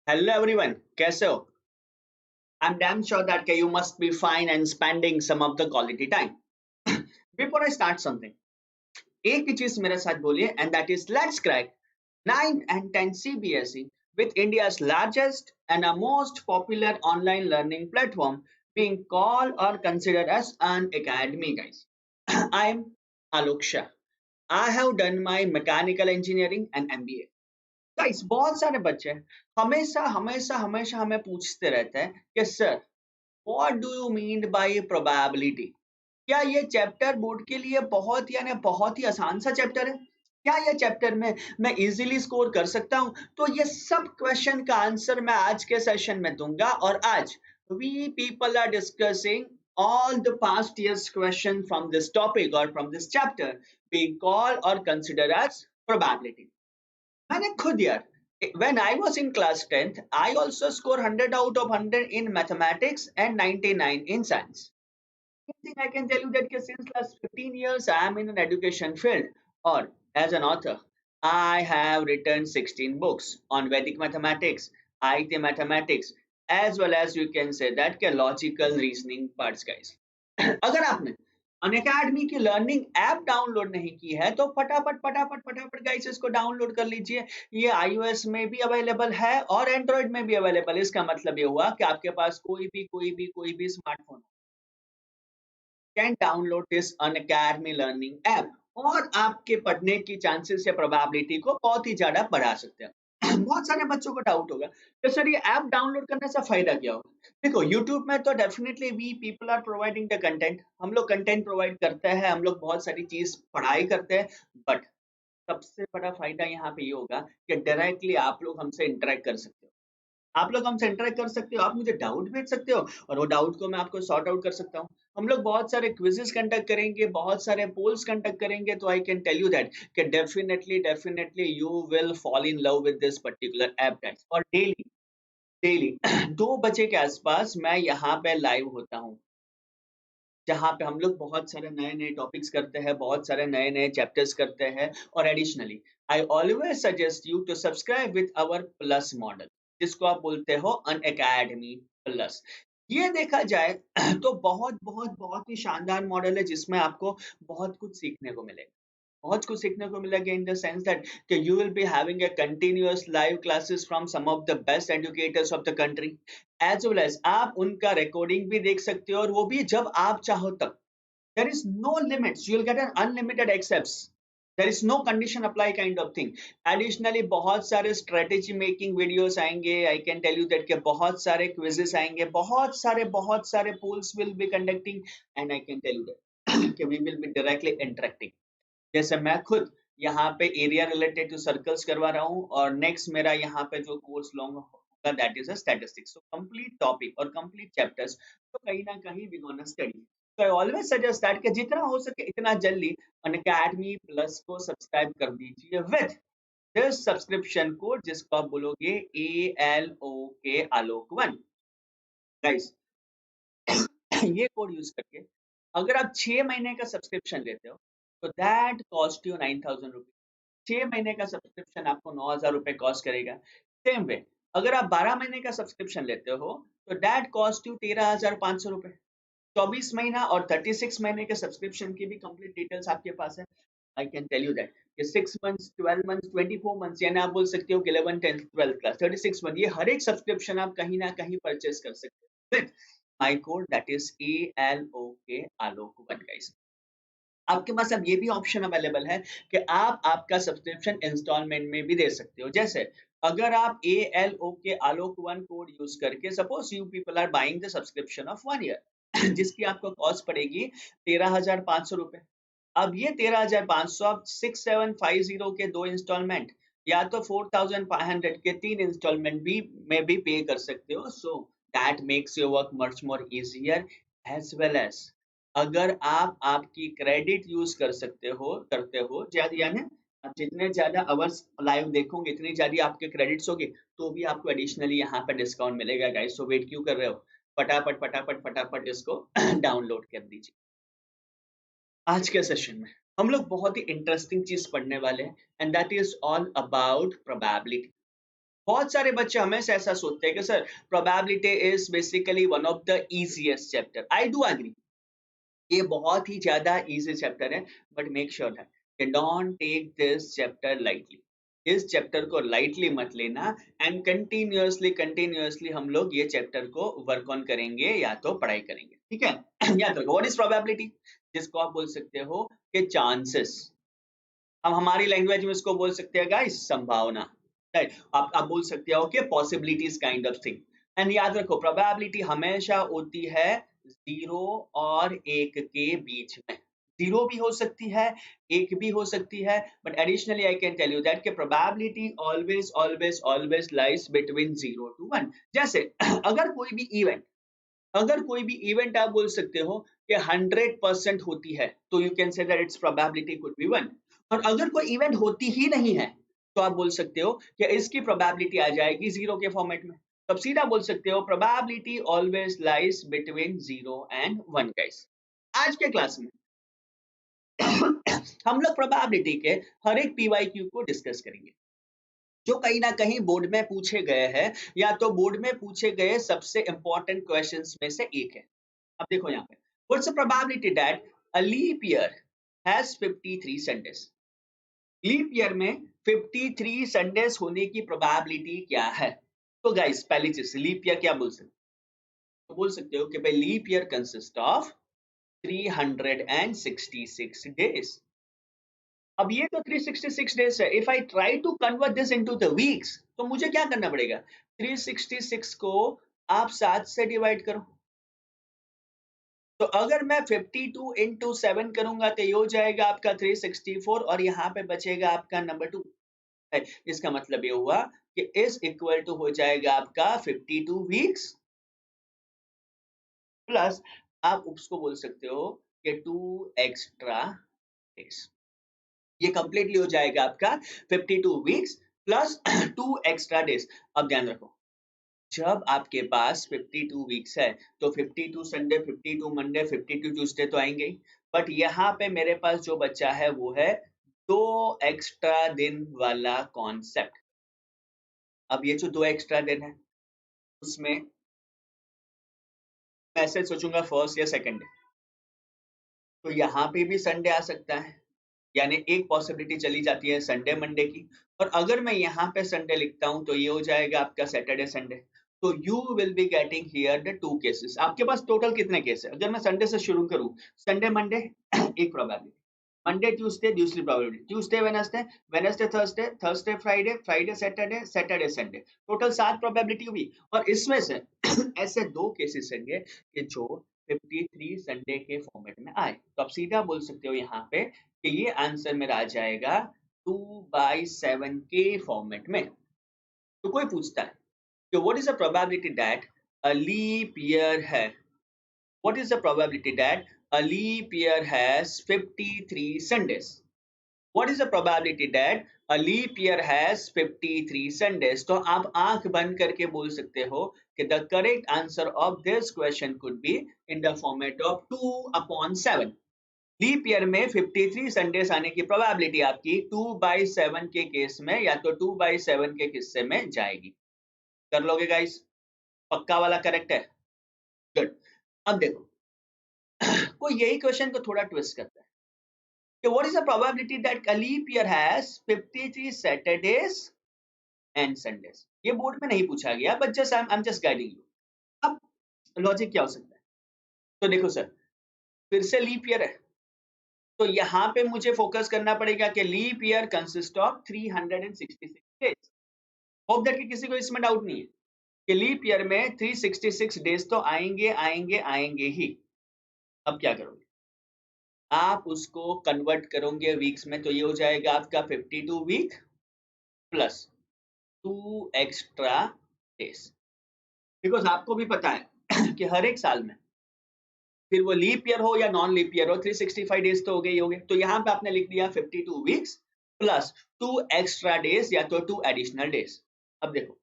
Hello everyone, कैसे हो? I'm damn sure that you must be fine and spending some of the quality time. Before I start something, एक ही चीज मेरे साथ बोलिए and that is let's crack 9 and 10 CBSE with India's largest and a most popular online learning platform being called or considered as an academy, guys. I'm Alok Shah. I have done my mechanical engineering and MBA. Guys बहुत सारे बच्चे हमेशा हमेशा हमेशा हमें पूछते रहते हैं कि sir what do you mean by probability. क्या ये चैप्टर बोर्ड के लिए बहुत यानी बहुत ही आसान सा चैप्टर है? क्या ये चैप्टर में मैं इजीली स्कोर कर सकता हूँ? तो ये सब क्वेश्चन का आंसर मैं आज के सेशन में दूंगा और आज we people are discussing all the past years question from this topic or from this chapter being called or considered as probability. मैंने खुद यार when I was in class 10th I also score 100 out of 100 in mathematics and 99 in science. One thing I can tell you that since last 15 years I am in an education field or as an author. I have written 16 books on Vedic mathematics, IT mathematics, as well as you can say that logical reasoning parts, guys. अगर आपने Unacademy की learning app download नहीं की है तो फटाफट फटाफट फटाफट गाइस इसको डाउनलोड कर लीजिए। ये iOS में भी अवेलेबल है और एंड्रॉइड में भी अवेलेबल है। इसका मतलब ये हुआ कि आपके पास कोई भी smartphone can download this Unacademy learning app और आपके पढ़ने की चांसेस या प्रोबेबिलिटी को बहुत ही ज्यादा बढ़ा सकते हैं। बहुत सारे बच्चों को डाउट होगा कि सर ये ऐप डाउनलोड करने से फायदा क्या होगा। देखो YouTube में तो definitely we people are providing the content, हम लोग कंटेंट प्रोवाइड करते हैं, हम लोग बहुत सारी चीज पढ़ाई करते हैं। बट सबसे बड़ा फायदा यहाँ पे ये होगा कि डायरेक्टली आप लोग हमसे इंटरेक्ट कर सकते हो, आप लोग हमसे इंटरेक्ट कर सकते हो, आप मुझे डाउट भेज सकते हो और वो डाउट को मैं आपको सॉर्ट आउट कर सकता हूँ। हम लोग बहुत सारे क्विजेस कंडक्ट करेंगे, बहुत सारे पोल्स कंडक्ट करेंगे, तो I can tell you that कि definitely definitely you will fall in love with this particular app guys. और डेली डेली 2 बजे के आसपास मैं यहाँ पे लाइव होता हूँ, जहाँ पे हम लोग बहुत सारे नए-नए टॉपिक्स करते हैं, बहुत सारे नए-नए चैप्टर्स करते हैं और additionally I always suggest you to subscribe with our plus model, जिसको आप बोलते हो अनअकैडमी प्लस। ये देखा जाए तो बहुत बहुत बहुत ही शानदार मॉडल है जिसमें आपको बहुत कुछ सीखने को मिलेगा। बहुत कुछ सीखने को मिलेगा इन द सेंस दैट कि you will be having a continuous live classes from some of the best educators of the country, as well as आप उनका रिकॉर्डिंग भी देख सकते हो और वो भी जब आप चाहो तब। There is no limits, you will get an unlimited access, there is no condition apply kind of thing. Additionally बहुत सारे स्ट्रेटेजी मेकिंग वीडियोस आएंगे, I can tell you that के बहुत सारे क्विजेस आएंगे, बहुत सारे polls will be conducting and I can tell you that कि we will be directly interacting. जैसे मैं खुद यहाँ पे एरिया रिलेटेड टू सर्कल्स करवा रहा हूँ और नेक्स्ट मेरा यहाँ पे जो कोर्स लॉन्ग होगा that is a statistics. So complete topic और कंप्लीट चैप्टर्स तो कहीं ना कहीं we gonna study. So I always suggest that कि जितना हो सके इतना जल्दी अनअकैडमी प्लस को सब्सक्राइब कर दीजिए विद दिस सब्सक्रिप्शन कोड जिसको आप बोलोगे ALOK आलोक 1 गाइस। ये कोड यूज करके अगर आप 6 महीने का सब्सक्रिप्शन लेते हो तो दैट कॉस्ट यू 9,000 रुपीज। 6 महीने का सब्सक्रिप्शन आपको 9,000 रुपए कॉस्ट करेगा। सेम वे अगर आप 12 महीने का सब्सक्रिप्शन लेते हो तो दैट कॉस्ट यू 13,500 रुपए। 24 महीना और 36 महीने के सब्सक्रिप्शन की भी कंप्लीट डिटेल्स आपके पास है। I can tell you that कि 6 मंथ्स, 12 मंथ्स, 24 मंथ्स, यानी आप बोल सकते हो कि 11, 10, 12 क्लास, 36 मंथ, ये हर एक सब्सक्रिप्शन आप कहीं ना कहीं परचेस कर सकते हो my code that is ALOK Alok 1 guys. आपके पास अब ये भी ऑप्शन अवेलेबल है कि आप आपका सब्सक्रिप्शन इंस्टॉलमेंट में भी दे सकते हो। जैसे अगर आप ALOK आलोक 1 कोड यूज करके suppose you people are buying the subscription of 1 year जिसकी आपको कॉस्ट पड़ेगी 13,500 रुपए। अब ये 13,500 आप 6,750 के 2 इंस्टॉलमेंट या तो 4,500 के 3 इंस्टॉलमेंट भी में भी पे कर सकते हो। So that makes your work much more easier as well as अगर आप आपकी क्रेडिट यूज कर सकते हो करते हो ज्यादा, यानी आप जितने ज्यादा आवर्स लाइव देखोगे इतनी ज्यादा आपके क्रेडिट्स होगी तो भी आपको एडिशनली यहाँ पे डिस्काउंट मिलेगा गाइस। सो वेट क्यों कर रहे हो, फटाफट फटाफट फटाफट इसको डाउनलोड कर दीजिए। आज के सेशन में हम लोग बहुत ही इंटरेस्टिंग चीज पढ़ने वाले हैं and that is all about probability. बहुत सारे बच्चे हमेशा ऐसा सोचते हैं कि sir probability is basically one of the easiest chapter. I do agree, ये बहुत ही ज्यादा इजी चैप्टर है, but make sure that you don't take this chapter lightly। इस चैप्टर को लाइटली मत लेना, एंड कंटिन्यूअसली हम लोग ये चैप्टर को वर्क ऑन करेंगे या तो पढ़ाई करेंगे, ठीक है। याद रखो, व्हाट इज प्रोबेबिलिटी, जिसको आप बोल सकते हो कि चांसेस। हम हमारी लैंग्वेज में इसको बोल सकते हैं गाइस संभावना, राइट। आप बोल सकते हो कि possibilities kind of thing. And याद रखो प्रोबेबिलिटी हमेशा होती है 0 और 1 के बीच में। 0 भी हो सकती है, 1 भी हो सकती है, but additionally I can tell you that कि probability always always always lies between 0 to 1। जैसे अगर कोई भी इवेंट आप बोल सकते हो कि 100% होती है, तो you can say that it's probability could be 1। और अगर कोई इवेंट होती ही नहीं है, तो आप बोल सकते हो कि इसकी प्रोबेबिलिटी आ जाएगी 0 के फॉर्मेट में। तो आप सीधा बोल सकते हो probability always lies between 0 and 1 guys. आज के क्लास में हम लोग प्रोबेबिलिटी के हर एक पीवाईक्यू को डिस्कस करेंगे, जो कहीं ना कहीं बोर्ड में पूछे गए हैं, या तो बोर्ड में पूछे गए सबसे इंपॉर्टेंट क्वेश्चंस में से एक है। अब देखो यहाँ पे, what's the probability that a leap year has 53 Sundays. Leap year में 53 संडेज होने की प्रोबेबिलिटी क्या है? तो गाइस पहली चीज, लीप ईयर क्या बोल सकते हो? तो बोल सकते हो कि भाई leap year consist of 366 days. अब ये तो 366 डेज है। If I try to convert this into the weeks, तो मुझे क्या करना पड़ेगा? 366 को आप 7 से डिवाइड करो। तो अगर मैं 52 into 7 करूंगा तो ये हो जाएगा आपका 364, और यहाँ पे बचेगा आपका नंबर 2। इसका मतलब ये हुआ कि इस इक्वल टू हो जाएगा आपका 52 वीक्स, प्लस आप उसको बोल सकते हो कि 2 एक्स्ट्रा डेज। ये कंप्लीटली हो जाएगा आपका 52 वीक्स प्लस 2 एक्स्ट्रा डेज। अब ध्यान रखो, जब आपके पास 52 वीक्स है, तो 52 संडे, 52 मंडे, 52 ट्यूसडे तो आएंगे ही, बट यहाँ पे मेरे पास जो बच्चा है वो है 2 एक्स्ट्रा दिन वाला कॉन्सेप्ट। अब ये जो 2 एक्स्ट्रा दिन है, उसमें मैं ऐसे सोचूंगा फर्स्ट या सेकंड, तो यहाँ पे भी संडे आ सकता है, यानी एक पॉसिबिलिटी चली जाती है संडे मंडे की। और अगर मैं यहाँ पे संडे लिखता हूँ, तो ये हो जाएगा आपका सैटरडे संडे। तो you will be getting here the 2 cases. आपके पास टोटल कितने केस है? अगर मैं संडे से शुरू करूँ, संडे मंडे एक प्रोबेबिलिटी, मंडे ट्यूसडे दूसरी probability, Tuesday Wednesday, Wednesday Thursday, Thursday Friday, Friday Saturday, Saturday Sunday, total 7 probability हुई। और इसमें से ऐसे 2 केसेस होंगे कि जो 53 संडे के फॉर्मेट में आए। तो आप सीधा बोल सकते हो यहाँ पे कि ये आंसर मेरा आ जाएगा 2/7 के फॉर्मेट में। तो कोई पूछता है कि what is the probability that a leap year है, what is the probability that a leap year has 53 Sundays, what is the probability that a leap year has 53 Sundays. तो आप आंख बंद करके बोल सकते हो कि the correct answer of this question could be in the format of 2/7। Leap year में 53 संडेज आने की प्रोबेबिलिटी आपकी 2/7 के केस में या तो 2/7 के किस्से में जाएगी। कर लोगे गाइस? पक्का वाला करेक्ट है? गुड। अब देखो, कोई यही क्वेश्चन को थोड़ा ट्विस्ट करता है कि what is the probability that a leap year has 53 Saturdays and Sundays. ये बोर्ड में नहीं पूछा गया, but just I am just guiding you. अब लॉजिक क्या हो सकता है? तो देखो सर, फिर से लीप ईयर है, तो यहाँ पे मुझे फोकस करना पड़ेगा कि leap year consist of 366 days. Hope that कि किसी को इसमें डाउट नहीं है कि लीप ईयर में 366 डेज तो आएंगे आएंगे आएंगे ही। अब क्या करोगे? आप उसको कन्वर्ट करोगे वीक्स में, तो ये हो जाएगा आपका 52 week plus 2 extra days. Because आपको भी पता है कि हर एक साल में, फिर वो लीप ईयर हो या नॉन लीप ईयर हो, 365 डेज तो हो गए ही हो गए। तो यहाँ पे आपने लिख दिया 52 वीक्स प्लस 2 एक्स्ट्रा डेज या तो 2 एडिशनल डेज। अब देखो,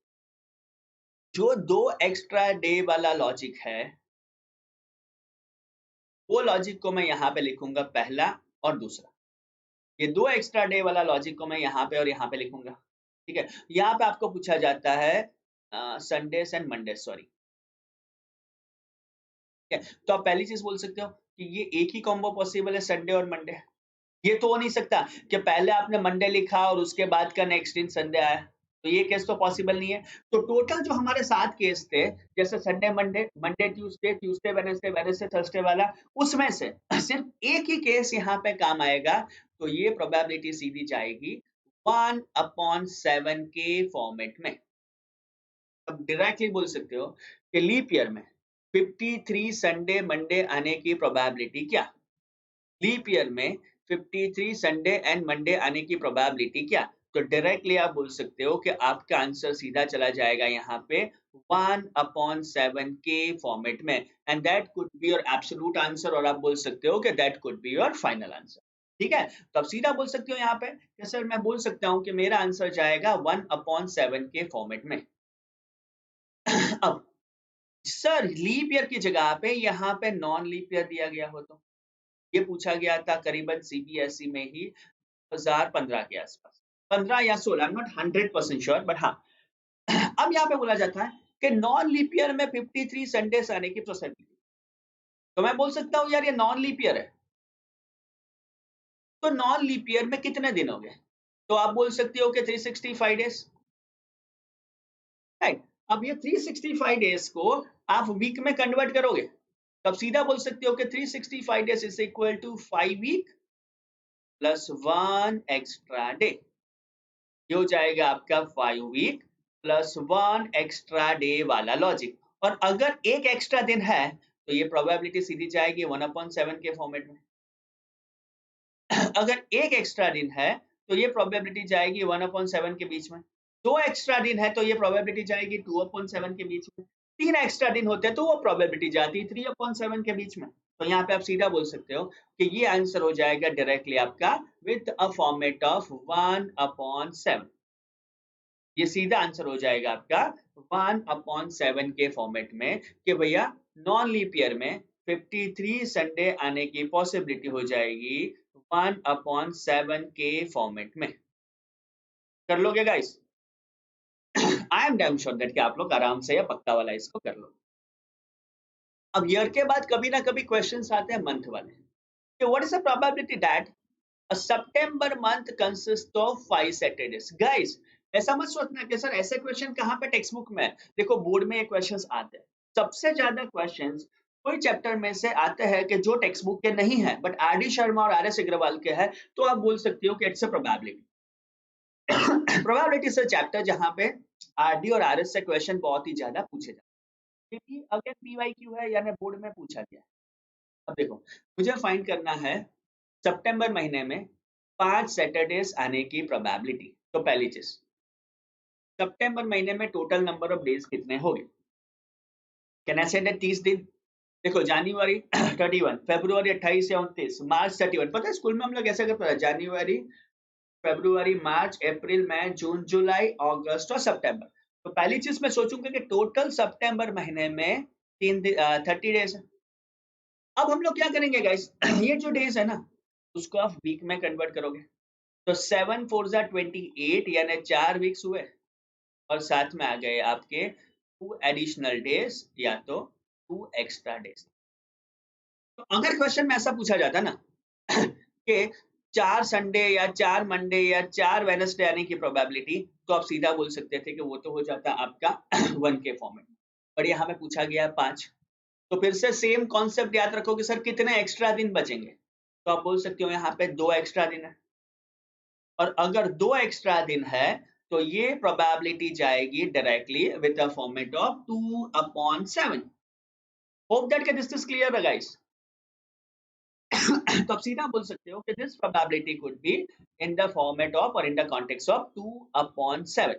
जो 2 एक्स्ट्रा डे वाला लॉजिक है, वो लॉजिक को मैं यहाँ पे लिखूंगा पहला और दूसरा। ये 2 एक्स्ट्रा डे वाला लॉजिक को मैं यहाँ पे और यहाँ पे लिखूंगा। ठीक है, यहाँ पे आपको पूछा जाता है संडेस एंड मंडे, सॉरी। ठीक है, तो आप पहली चीज बोल सकते हो कि ये एक ही कॉम्बो पॉसिबल है, संडे और मंडे। ये तो हो नहीं सकता कि पहले आपने मंडे लिखा और उसके बाद का नेक्स्ट दिन संडे आया, तो ये केस तो पॉसिबल नहीं है। तो टोटल जो हमारे 7 केस थे, जैसे Sunday Monday, Monday Tuesday, Tuesday Wednesday, Wednesday Thursday वाला, उसमें से सिर्फ एक ही केस यहाँ पे काम आएगा, तो ये प्रोबेबिलिटी सीधी जाएगी 1/7 के फॉर्मेट में। अब डायरेक्टली बोल सकते हो कि लीप ईयर में 53 संडे मंडे आने की प्रोबेबिलिटी क्या? लीप ईयर में 53 संडे एंड मंडे आने की प्रोबेबिलिटी क्या? तो डायरेक्टली आप बोल सकते हो कि आपका आंसर सीधा चला जाएगा यहाँ पे 1/7 के फॉर्मेट में, and that could be your absolute answer, और आप बोल सकते हो कि that could be your final answer. ठीक है, तो आप सीधा बोल सकते हो यहाँ पे कि सर मैं बोल सकता हूँ कि मेरा आंसर जाएगा 1/7 के फॉर्मेट में। अब सर लीप ईयर की जगह पे यहाँ पे नॉन लीप ईयर दिया गया हो तो ये पूछा गया था करीबन सीबीएसई में ही 2015 के आसपास, 15 या 16, I am not 100% sure, but हाँ। अब यहाँ पे बोला जाता है कि नॉन लीप ईयर में 53 संडेस आने की पॉसिबिलिटी, तो मैं बोल सकता हूँ यार ये नॉन लीप ईयर है, तो नॉन लीप ईयर में कितने दिन हो गए? तो आप बोल सकते हो कि 365 डेज, राइट। अब ये 365 डेज को आप वीक में कन्वर्ट करोगे, तब सीधा बोल सकते हो कि 365 days is equal to 5 week plus 1 extra day. ये हो जाएगा आपका 5 वीक प्लस 1 एक्स्ट्रा डे वाला लॉजिक। और अगर एक एक्स्ट्रा दिन है तो ये प्रोबेबिलिटी सीधी जाएगी 1/7 के फॉर्मेट में। अगर एक एक्स्ट्रा दिन है तो ये प्रोबेबिलिटी जाएगी 1/7 के बीच में। 2 एक्स्ट्रा दिन है तो ये प्रोबेबिलिटी जाएगी 2/7 के बीच में। 3 एक्स्ट्रा दिन होते हैं तो वो प्रोबेबिलिटी जाती है 3/7 के बीच में। तो यहाँ पे आप सीधा बोल सकते हो कि ये आंसर हो जाएगा डायरेक्टली आपका विद अ फॉर्मेट ऑफ 1/7। ये सीधा आंसर हो जाएगा आपका 1/7 के फॉर्मेट में कि भैया नॉन लीप ईयर में 53 संडे आने की पॉसिबिलिटी हो जाएगी 1/7 के फॉर्मेट में। कर लोगे guys? I am damn sure that कि आप लोग आराम से या पक्का वाला इसको कर लो। अब ईयर के बाद कभी ना कभी क्वेश्चंस आते हैं मंथ वाले कि what is the probability that A September month consists of 5 Saturdays. Guys, ऐसा मत सोचना कि सर ऐसे क्वेश्चन कहाँ पे टेक्स्ट बुक में है। देखो बोर्ड में ये क्वेश्चंस आते हैं, सबसे ज्यादा क्वेश्चंस कोई चैप्टर में से आते हैं कि जो टेक्स्ट बुक के नहीं है, बट आर डी शर्मा और आर एस अग्रवाल के है, तो आप बोल सकते हो कि इट्स अ प्रोबेबिलिटी। प्रोबेबिलिटी से चैप्टर जहाँ पे आर डी और आर एस से क्वेश्चन बहुत ही ज्यादा पूछे जाते हैं, क्योंकि अगर पीवाईक्यू है यानी बोर्ड में पूछा गया। अब देखो मुझे फाइंड करना है सितंबर महीने में 5 सैटरडेज आने की प्रोबेबिलिटी। तो पहली चीज, सितंबर महीने में टोटल नंबर ऑफ डेज कितने हो गए? कैन आई से दैट 30 दिन। देखो जनवरी 31, फरवरी 28 या 29, मार्च 31। पता है स्कूल में हम लोग ऐसा करते हैं, जनवरी, फरवरी, मार्च, अप्रैल, मई, जून, जुलाई, अगस्त और सितंबर। तो पहली चीज मैं सोचूंगा कि टोटल सितंबर महीने में 30 डेज है। अब हम लोग क्या करेंगे गाइस, ये जो डेज है ना उसको आप वीक में कन्वर्ट करोगे, तो 7 4 जा 28 यानी 4 वीक्स हुए, और साथ में आ गए आपके 2 एडिशनल डेज या तो 2 एक्स्ट्रा डेज। तो अगर क्वेश्चन में ऐसा पूछा जाता ना कि 4 संडे या 4 मंडे या 4 वेडनेसडे आने की प्रोबेबिलिटी, तो आप सीधा बोल सकते थे कि वो तो हो जाता आपका 1 के फॉर्मेट में, और यहाँ पे पूछा गया 5। तो फिर से सेम कॉन्सेप्ट याद रखोगे, सर कितने एक्स्ट्रा दिन बचेंगे? तो आप बोल सकते हो यहाँ पे 2 एक्स्ट्रा दिन है, और अगर 2 एक्स्ट्रा दिन है तो ये प्रोबेबिलिटी जाएगी directly with the format of 2/7। Hope that this is clear guys. तो आप सीधा बोल सकते हो कि this probability could be in the format of और इन द कॉन्टेक्स्ट ऑफ 2/7।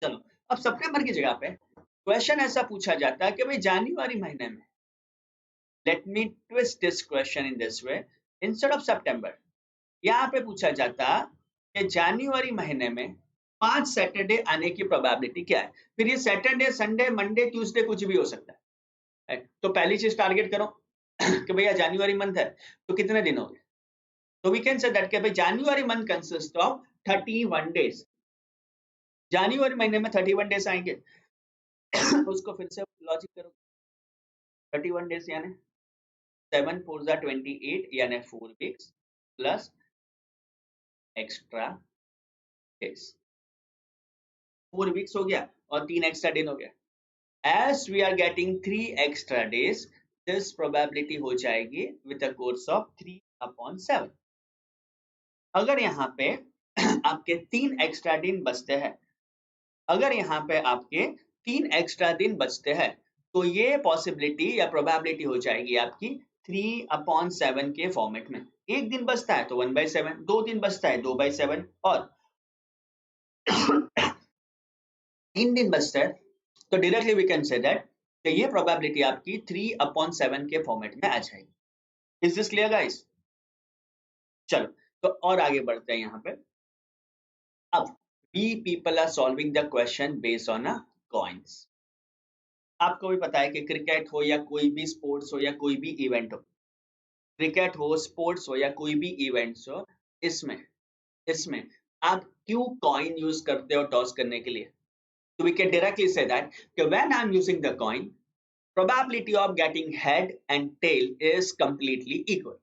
चलो अब सितंबर की जगह पे क्वेश्चन ऐसा पूछा जाता है कि भाई जनवरी महीने में, let me twist this question in this way, instead of सितंबर यहाँ पे पूछा जाता कि जनवरी महीने में 5 सैटरडे आने की प्रोबेबिलिटी क्या है? फिर ये सैटरडे, संडे, मंडे, ट्यूसडे कुछ भी हो सकता है, right? तो पहली चीज टारगेट करो कि भैया जनवरी मंथ है तो कितने दिन हो गए? तो वी कैन से दैट कि भाई जनवरी मंथ कंसिस्ट ऑफ 31 डेज। जनवरी महीने में 31 डेज आएंगे। उसको फिर से लॉजिक करो, 31 डेज यानी 7 4 28 यानी 4 weeks plus extra days, 4 weeks हो गया और 3 एक्स्ट्रा दिन हो गया। As we are getting 3 extra days, this probability हो जाएगी with a course of 3/7। अगर यहाँ पे आपके 3 एक्स्ट्रा दिन बचते हैं, अगर यहाँ पे आपके 3 एक्स्ट्रा दिन बचते हैं, तो ये पॉसिबिलिटी या प्रोबेबिलिटी हो जाएगी आपकी 3/7 के फॉर्मेट में। एक दिन बचता है तो 1/7, 2 दिन बचता है 2/7 और 3 दिन बचता है तो directly we can say that कि ये प्रोबेबिलिटी आपकी 3/7 के फॉर्मेट में आ जाएगी। Is this clear guys? चलो तो और आगे बढ़ते हैं यहाँ पे। अब we people are solving the question based on a coins। आपको भी पता है कि क्रिकेट हो या कोई भी स्पोर्ट्स हो या कोई भी इवेंट हो, क्रिकेट हो, स्पोर्ट्स हो या कोई भी इवेंट्स हो, इसमें इसमें आप क्यों कॉइन यूज करते हो टॉस करने के लिए? So we can directly say that when I'm using the coin, probability of getting head and tail is completely equal।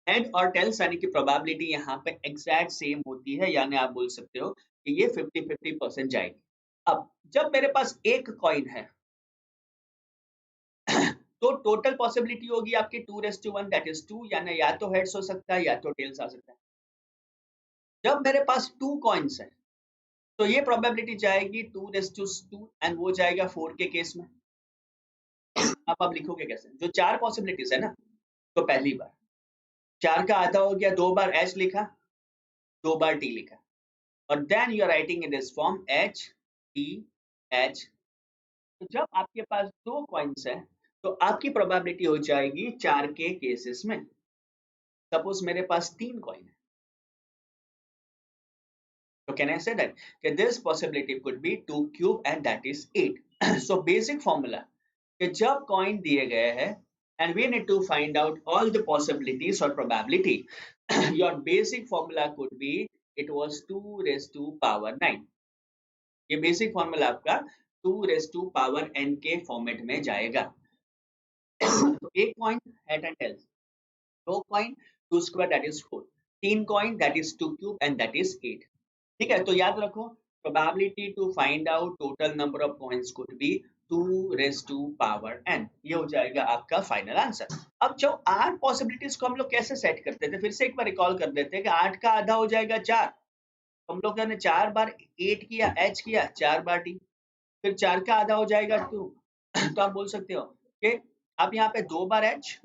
Head और टेल्स यानी कि प्रोबेबिलिटी यहाँ पे एग्जैक्ट सेम होती है, यानी आप बोल सकते हो कि ये 50-50% जाएगी। अब जब मेरे पास एक कॉइन है तो टोटल पॉसिबिलिटी होगी आपकी 2:1 दैट इज 2, यानी या तो हेड्स हो सकता है या तो टेल्स आ सकता है। जब मेरे पास 2 कॉइन्स है तो ये प्रोबेबिलिटी जाएगी 2:2 एंड वो जाएगा 4 के केस में। अब आप लिखोगे कैसे? जो 4 पॉसिबिलिटीज है ना, तो पहली बार 4 का आधा हो गया, 2 बार एच लिखा, 2 बार टी लिखा, और then you are writing in this form H T H. तो जब आपके पास 2 कॉइन्स है तो आपकी प्रोबेबिलिटी हो जाएगी 4 के केसेस में। सपोज मेरे पास 3 कॉइन है, तो can I say that this possibility could be 2 cube and that is 8। So basic formula कि जब कॉइन दिए गए हैं and we need to find out all the possibilities or probability, your basic formula could be it was 2⁻⁹। ये basic formula आपका 2⁻n के format में जाएगा। तो एक coin head and tails, 2 coin 2 square that is 4, 3 coin that is 2 cube and that is 8। ठीक है, तो याद रखो probability to find out total number of coins could be 2⁻n। ये हो जाएगा आपका फाइनल आंसर। अब जो 8 पॉसिबिलिटीज को हम लोग कैसे सेट करते थे, फिर से एक बार रिकॉल कर देते हैं कि 8 का आधा हो जाएगा 4, हम लोग ने 4 बार 8 किया, एच किया, 4 बार टी, फिर 4 का आधा हो जाएगा 2। तो आप बोल सकते हो कि आप यहाँ पे 2 बार एच,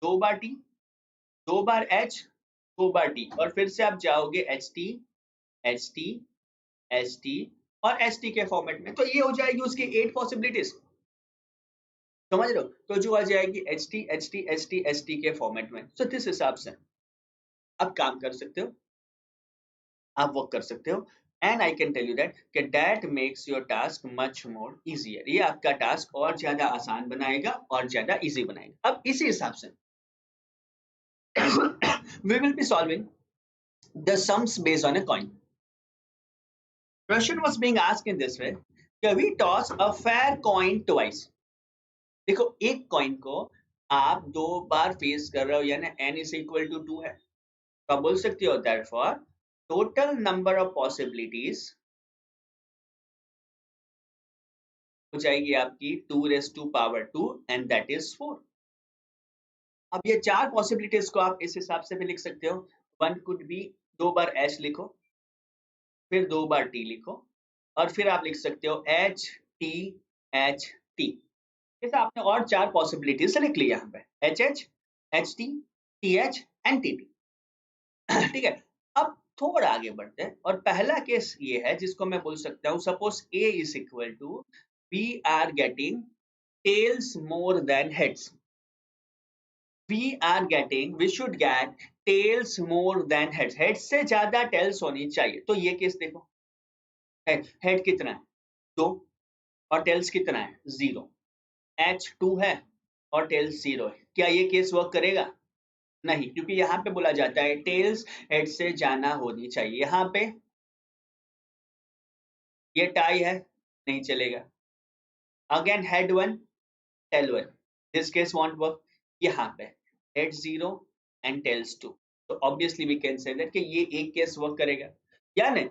2 बार टी, 2 बार एच, 2 बार टी, और फिर से आप जाओगे H T H T H T और एच टी के फॉर्मेट में, तो ये हो जाएगी उसकी 8 पॉसिबिलिटीज। समझ रहे हो? तो जो आ जाएगी H T H T H T H T के फॉर्मेट में। सो इस हिसाब से आप काम कर सकते हो, आप वर्क कर सकते हो, and I can tell you that कि that makes your task much more easier. ये आपका टास्क और ज्यादा आसान बनाएगा और ज्यादा इजी बनाएगा। अब इसी हिसाब से we will be solving the sums based on a coin। Question was being asked in this way, can we toss a fair coin twice? देखो एक कॉइन को आप 2 बार फेस कर रहे हो, यानी n is equal to 2 है, तो आप बोल सकते हो therefore total number of possibilities हो जाएगी आपकी 2⁻2 एंड दैट इज 4। अब ये 4 पॉसिबिलिटीज को आप इस हिसाब से भी लिख सकते हो, 1 कुड बी 2 बार एच लिखो, फिर 2 बार टी लिखो, और फिर आप लिख सकते हो एच टी एच टी। जैसे आपने और 4 पॉसिबिलिटीज लिख ली यहाँ पे, H H H T H and T T. ठीक है, अब थोड़ा आगे बढ़ते हैं, और पहला केस ये है जिसको मैं बोल सकता हूँ, suppose A is equal to we are getting tails more than heads। we should get tails more than heads। head से ज्यादा tails होनी चाहिए। तो ये केस देखो, head कितना है 2 और tails कितना है 0, h 2 है और tails 0 है। क्या ये केस वर्क करेगा? नहीं, क्योंकि यहाँ पे बोला जाता है tails head से ज्यादा होनी चाहिए। यहाँ पे ये टाई है, नहीं चलेगा। Again head 1 tail 1, this case won't work. यहाँ पे हेड 0 एंड टेल्स 2, तो obviously we can say that कि ये एक केस वर्क करेगा। यानी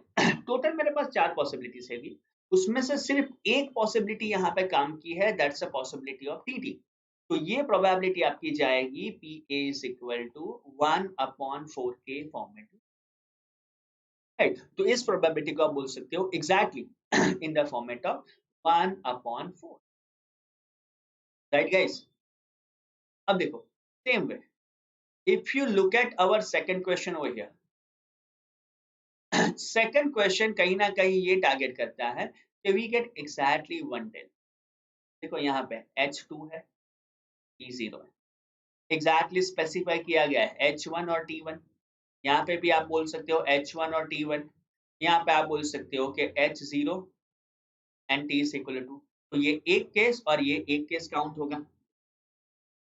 टोटल मेरे पास 4 पॉसिबिलिटीज है, उसमें से सिर्फ एक पॉसिबिलिटी यहाँ पे काम की है, that's a possibility of TT. तो ये प्रोबेबिलिटी आपकी जाएगी P A is equal to 1/4 के फॉर्मेट में, राइट। तो इस प्रोबेबिलिटी को आप बोल सकते हो exactly in the format of 1/4, right guys. अब देखो same way, if you look at our second question over here, second question कहीं ना कहीं ये टारगेट करता है कि we get exactly 1/10। देखो यहाँ पे H2 है, T0 है, एग्जैक्टली स्पेसिफाई किया गया है H1 और T1। यहाँ पे भी आप बोल सकते हो H1 और T1, यहाँ पे आप बोल सकते हो कि H0 and T is equal to, तो ये एक केस और ये एक केस काउंट होगा।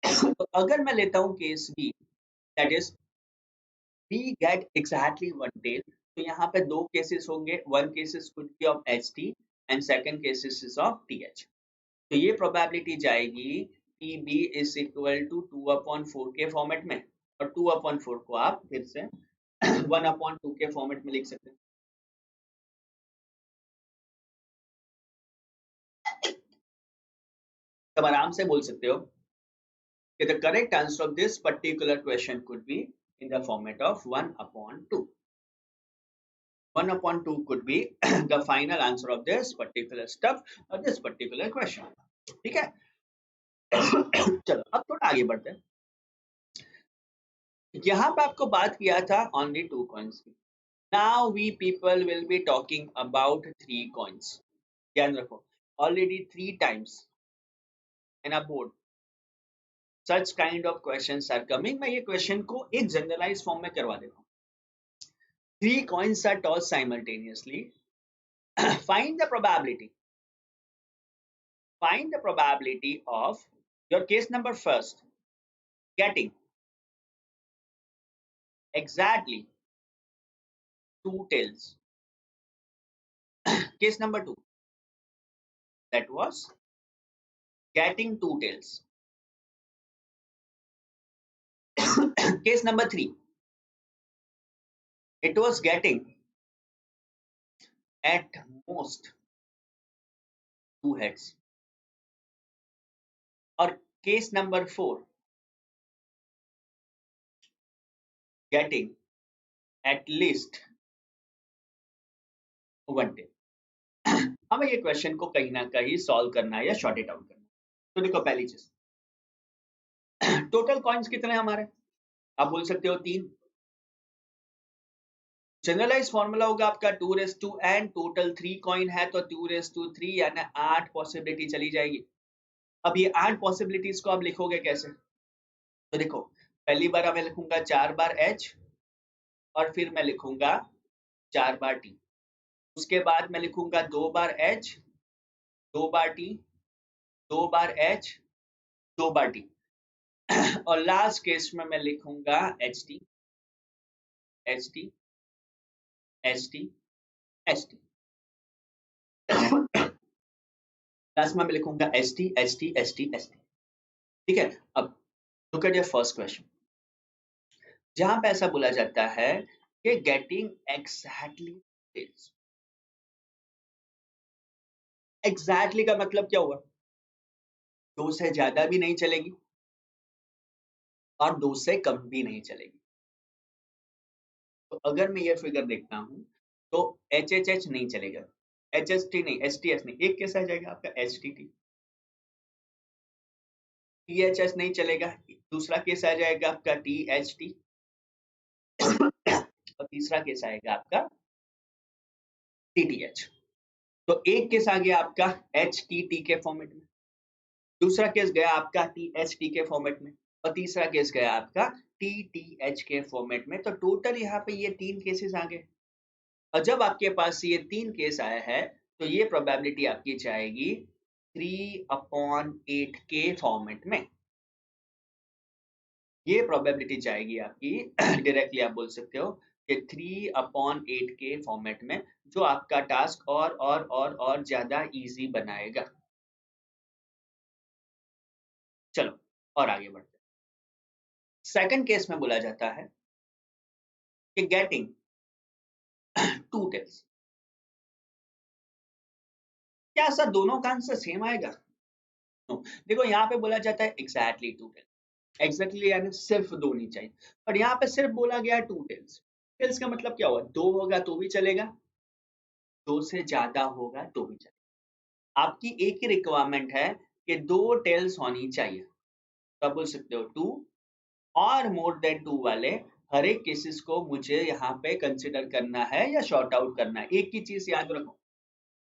तो अगर मैं लेता हूँ case B, that is we get exactly 1/10, तो यहाँ पे दो केसेस होंगे, one cases could be of HT and second cases is of TH। तो ये प्रोबेबिलिटी जाएगी PB is equal to 2/4 के फॉर्मेट में, और 2/4 को आप फिर से 1/2 के फॉर्मेट में लिख सकते हैं। तब आराम से बोल सकते हो कि the correct answer of this particular question could be in the format of 1/2. 1/2 could be the final answer of this particular stuff or this particular question, ठीक है। चलो अब थोड़ा आगे बढ़ते हैं। यहाँ पे आपको बात किया था only 2 coins की। Now we people will be talking about 3 coins। ध्यान रखो, already 3 times in a board such kind of questions are coming। मैं ये क्वेश्चन को एक जनरलाइज फॉर्म में करवा देता हूँ। 3 coins are tossed simultaneously। Find the probability of your case number first getting exactly 2 tails, case number 2 that was getting 2 tails, case number 3 it was getting at most 2 heads, or case number 4 getting at least 1 tail। हमें ये question को कहीं ना कहीं solve करना है या short it out करना है। तो देखो पहली चीज, टोटल कॉइन्स कितने हमारे, आप बोल सकते हो 3। जनरलाइज फॉर्मूला होगा आपका 2 एंड टोटल 3 कॉइन है तो 2 यानी 8 पॉसिबिलिटी चली जाएगी। अब ये 8 पॉसिबिलिटीज को आप लिखोगे कैसे, तो देखो पहली बार मैं लिखूंगा 4 बार H, और फिर मैं लिखूंगा 4 बार T, उसके बाद मैं लिखूंगा 2 बार H, 2 बार T, 2 बार H, 2 बार T, और लास्ट केस में मैं लिखूंगा HT, HT, HT, HT, last में मैं लिखूंगा HT, HT, HT, HT, ठीक है। अब look at your first question, जहां पे ऐसा बोला जाता है कि गेटिंग एग्जैक्टली टेल्स। एग्जैक्टली का मतलब क्या हुआ, 2 से ज्यादा भी नहीं चलेगी और 2 से कम भी नहीं चलेगी। तो अगर मैं ये फिगर देखता हूं तो HHH नहीं चलेगा, HHT नहीं, STS नहीं, एक कैसा आ जाएगा आपका HTT, THS नहीं चलेगा, दूसरा केस आ जाएगा आपका THT, और तीसरा केस आएगा आपका TTH। तो एक केस आ गया आपका HTT के फॉर्मेट में, दूसरा केस गया आपका THT के फॉर्मेट में, और तीसरा केस गया आपका TTH के फॉर्मेट में। तो टोटल यहाँ पे ये 3 केसेस आ गए, और जब आपके पास ये 3 केस आया है तो ये प्रोबेबिलिटी आपकी जाएगी 3/8 के फॉर्मेट में। ये प्रोबेबिलिटी जाएगी आपकी डायरेक्टली आप बोल सकते हो कि 3/8 के फॉर्मेट में, जो आपका टास्क और ज्यादा इजी बनाएगा। चलो और आगे बढ़ते हैं। सेकंड केस में बोला जाता है कि गेटिंग टू टेल्स। क्या सर दोनों का आंसर सेम आएगा? नो, देखो यहाँ पे बोला जाता है एग्जैक्टली टू टेल्स। एग्जैक्टली यानी सिर्फ दो नहीं चाहिए, पर यहाँ पे सिर्फ बोला गया टू टेल्स। टेल्स का मतलब क्या हुआ? दो होगा तो भी चलेगा, दो से ज्यादा होगा तो भी चलेगा। आपकी एक ही रिक्वायरमेंट है कि दो टेल्स होनी चाहिए। तो आप बोल सकते हो टू और मोर देन टू वाले हर एक केसेस को मुझे यहाँ पे कंसिडर करना है या शॉर्ट आउट करना है। एक ही चीज याद रखो,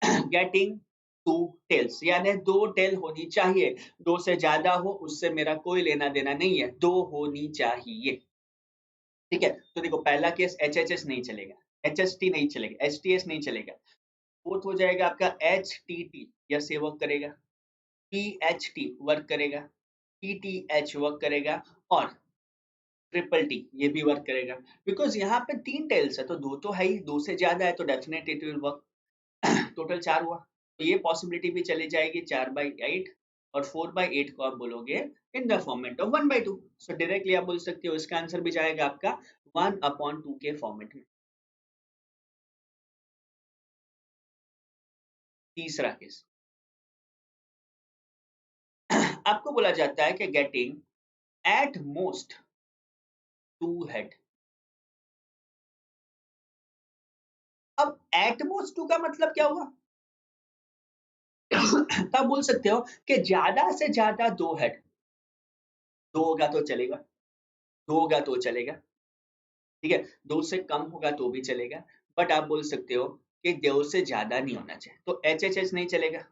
गेटिंग टू टेल्स यानी दो टेल होनी चाहिए। दो से ज्यादा हो उससे मेरा कोई लेना देना नहीं है, दो होनी चाहिए। ठीक है, तो देखो पहला केस एच एच एस नहीं चलेगा, एच एस टी नहीं चलेगा, एच टी एस नहीं चलेगा। फोर्थ हो जाएगा आपका एच टी टी, यस ये वर्क करेगा। पी एच टी वर्क करेगा, टी टी एच वर्क करेगा, और ट्रिपल टी ये भी वर्क करेगा। बिकॉज यहाँ पे तीन टेल्स है तो दो तो है ही, दो से ज्यादा है तो definitely it will work. Total चार हुआ, तो ये पॉसिबिलिटी भी चली जाएगी 4/8, और 4/8 को आप बोलोगे इन the format of 1/2। So directly आप बोल सकते हो इसका आंसर भी जाएगा आपका 1/2 के फॉर्मेट में। तीसरा केस आपको बोला जाता है कि getting at most two head. अब एट मोस्ट टू का मतलब क्या हुआ? तब बोल सकते हो कि ज्यादा से ज्यादा दो हेड। दो होगा तो चलेगा, दो होगा तो चलेगा, ठीक है, दो से कम होगा तो भी चलेगा। बट आप बोल सकते हो कि दो से ज्यादा नहीं होना चाहिए, तो एच एच एच नहीं चलेगा।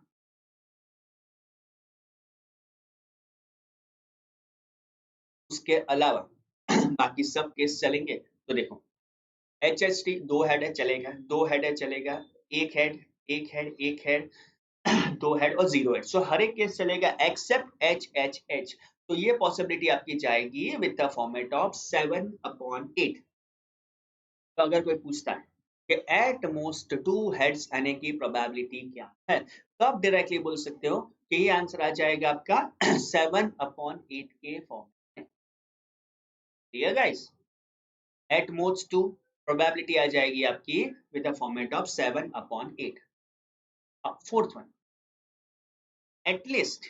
उसके अलावा बाकी सब केस चलेंगे। तो देखो एच एच टी दो हेड है चलेगा, दो हेड है चलेगा, एक हेड, एक हेड, एक हेड, दो हेड और जीरो हेड। सो हर एक केस चलेगा एक्सेप्ट एच एच एच। तो ये पॉसिबिलिटी आपकी जाएगी विद द फॉर्मेट ऑफ 7/8। तो अगर कोई पूछता है कि एट मोस्ट टू हेड्स आने की प्रोबेबिलिटी क्या है, तो आप डायरेक्टली बोल सकते हो कि ये आंसर आ जाएगा आपका 7/8 के फॉर्म में। Clear guys? At most two probability आ जाएगी आपकी with the format of 7/8। Fourth one, at least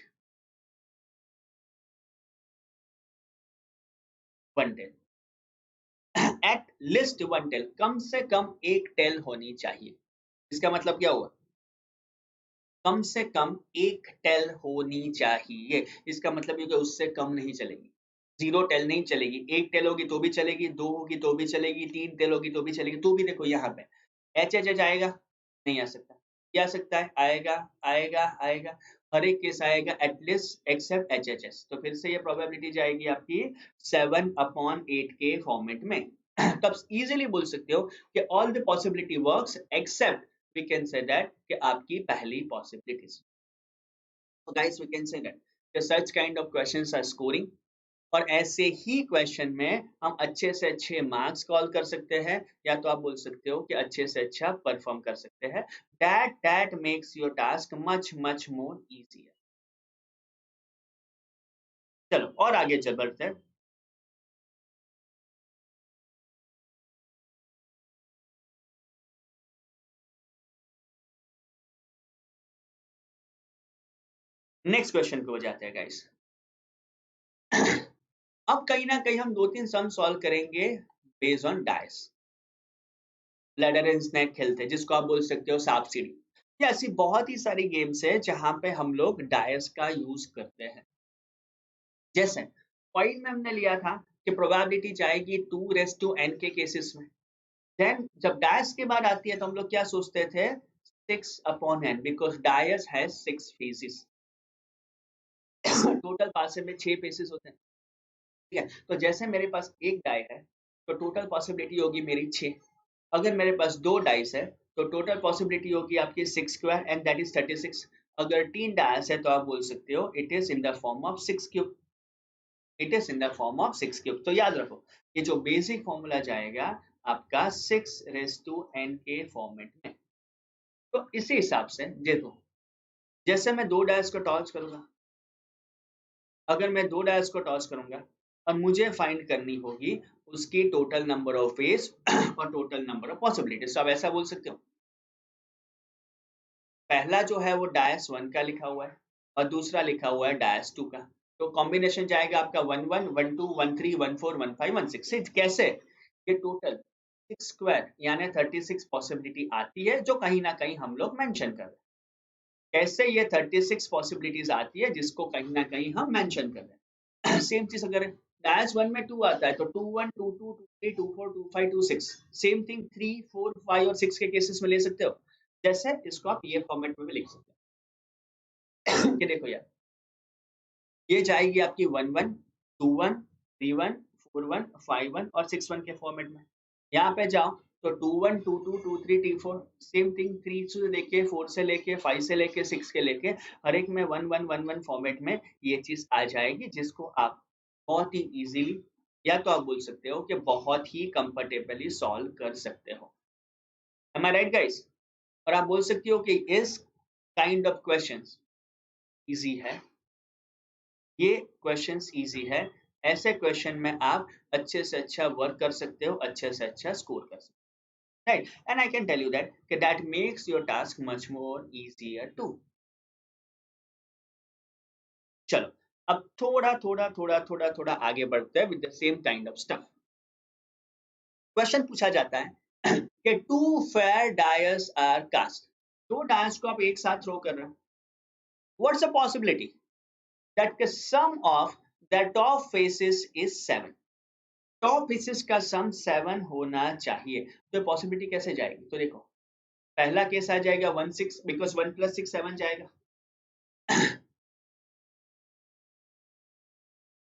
one tail. At least one tail, कम से कम एक टेल होनी चाहिए। इसका मतलब क्या हुआ? कम से कम एक टेल होनी चाहिए। इसका मतलब ये कि उससे कम नहीं चलेगी, जीरो टेल नहीं चलेगी। एक टेल होगी तो भी चलेगी, दो होगी तो भी चलेगी, तीन टेल होगी तो भी चलेगी। तो भी देखो यहाँ पे एच एच एच आएगा, नहीं आ सकता। क्या आ सकता है? आएगा, आएगा, आएगा। हर एक केस आएगा at least except H H S. तो फिर से ये प्रोबेबिलिटी जाएगी आपकी 7/8 के फॉर्मेट में। तब इजीली बोल सकते हो कि all the possibility works except we can say that कि आपकी पहली possibilities। So guys we can say that the such kind of questions are scoring, और ऐसे ही क्वेश्चन में हम अच्छे से अच्छे मार्क्स कॉल कर सकते हैं, या तो आप बोल सकते हो कि अच्छे से अच्छा परफॉर्म कर सकते हैं। that makes your task much more easier। चलो और आगे चल बढ़ते हैं। नेक्स्ट क्वेश्चन पे हो जाते हैं गाइस। अब कहीं ना कहीं हम दो तीन सम सॉल्व करेंगे based on dice. Ladder and snake खेलते हैं जिसको आप बोल सकते हो सांप सीढ़ी। ये ऐसी बहुत ही सारी गेम्स है जहां पे हम लोग डायस का यूज करते हैं। जैसे पॉइंट में हमने लिया था कि प्रोबेबिलिटी जाएगी 2 raised to n के केसेस में। देन जब डायस के बाद आती है तो हम लोग क्या सोचते थे? 6/n, because dice has 6 faces. Total पासे में 6 फेसेस होते हैं, ठीक है। तो जैसे मेरे पास एक डाई है तो टोटल पॉसिबिलिटी होगी मेरी 6। अगर मेरे पास दो डाइस है तो टोटल पॉसिबिलिटी होगी आपकी 6 स्क्वायर एंड दैट इज 36। अगर तीन डाइस है तो आप बोल सकते हो it is in the form of 6 cube. It is in the form of 6 cube. तो याद रखो ये जो बेसिक फॉर्मूला जाएगा आपका 6 raised to n के फॉर्मेट में। तो इसी हिसाब से देखो, जैसे मैं 2 डायस को टॉस करूंगा, अगर मैं 2 डायस को टॉस करूंगा और मुझे फाइंड करनी होगी उसकी टोटल नंबर ऑफ फेस और टोटल नंबर ऑफ पॉसिबिलिटीज, तो आप ऐसा बोल सकते हो, पहला जो है वो डायस 1 का लिखा हुआ है और दूसरा लिखा हुआ है डायस 2 का, तो कॉम्बिनेशन जाएगा आपका 11 12 13 14 15 16। कैसे? ये टोटल 6 स्क्वायर यानी 36 पॉसिबिलिटी आती है जो कहीं ना कहीं हम लोग मेंशन कर रहे हैं। कैसे ये 36 पॉसिबिलिटीज आती है जिसको कहीं ना कहीं हम मेंशन कर रहे हैं। सेम चीज अगर डायस 1 में 2 आता है तो 21 22 23 24 25 26, सेम थिंग 3 4 5 और 6 के केसेस में ले सकते हो। जैसे इसको आप ये फॉर्मेट में भी लिख सकते हो कि देखो यार, ये जाएगी आपकी 11 21 31 41 51 और 61 के फॉर्मेट में। यहाँ पे जाओ तो 21 22 23 24, सेम थिंग 3 से लेके 4 से लेके 5 से लेके 6 के लेके हर एक में 1111 फॉर्मेट में ये चीज आ जाएगी, जिसको आप बहुत ही इजीली या तो आप बोल सकते हो कि बहुत ही कंफर्टेबली सॉल्व कर सकते हो। एम आई राइट गाइस? और आप बोल सकते हो कि इस काइंड ऑफ क्वेश्चंस इजी है, ये क्वेश्चंस इजी है, ऐसे क्वेश्चन में आप अच्छे से अच्छा वर्क कर सकते हो, अच्छे से अच्छा स्कोर कर सकते हो, right? And I can tell you that makes your task much more easier to. चलो, अब थोड़ा आगे बढ़ते हैं with the same kind of stuff. Question पूछा जाता है कि two fair dice are cast, दो डायस को आप एक साथ थ्रो कर रहे हो, what's the possibility that the sum of the top faces is 7, top faces का सम 7 होना चाहिए, तो पॉसिबिलिटी कैसे जाएगी? तो देखो, पहला केस आ जाएगा 1 6, बिकॉज 1 + 6 7 जाएगा।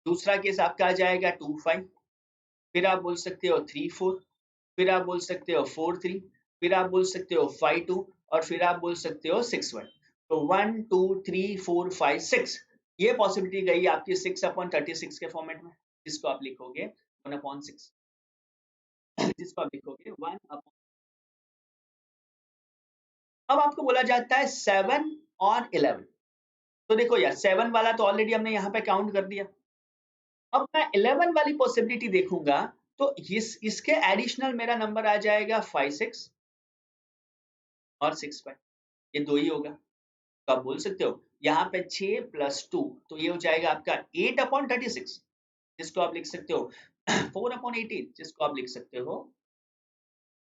दूसरा केस आपका आ जाएगा 2 5, फिर आप बोल सकते हो 3 4, फिर आप बोल सकते हो 4 3, फिर आप बोल सकते हो 5 2 और फिर आप बोल सकते हो 6 1। तो 1 2 3 4 5 6, ये पॉसिबिलिटी गई आपकी 6/36 के फॉर्मेट में, जिसको आप लिखोगे 1/6, जिसको आप लिखोगे 1। अब आपको बोला जाता है 7 और 11, तो देखो यार 7 वाला तो ऑलरेडी हमने यहाँ पे काउंट कर दिया, अब मैं 11 वाली पॉसिबिलिटी देखूंगा तो इसके एडिशनल मेरा नंबर आ जाएगा 5 6 और 6 5, ये दो ही होगा। तो आप बोल सकते हो यहाँ पे 6 + 2, तो ये हो जाएगा आपका 8/36, जिसको आप लिख सकते हो 4/18, जिसको आप लिख सकते हो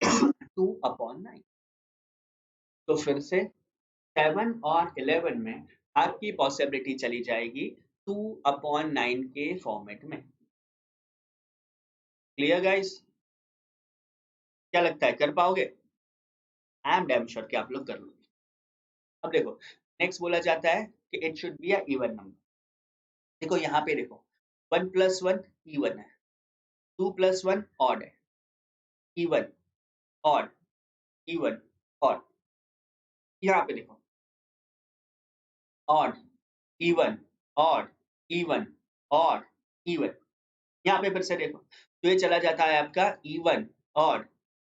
2/9। तो फिर से 7 और 11 में आपकी पॉसिबिलिटी चली जाएगी 2/9 के फॉर्मेट में। Clear guys? क्या लगता है कर पाओगे? आई एम डैम श्योर कि आप लोग कर लोगे। अब देखो, नेक्स्ट बोला जाता है कि it should be a even number. देखो यहाँ पे देखो, 1 + 1 इवन है, 2 + 1 ऑड है, इवन ऑड इवन ऑड। यहाँ पे देखो, odd even odd even odd even. यहाँ पे फिर से देखो, तो ये चला जाता है आपका even odd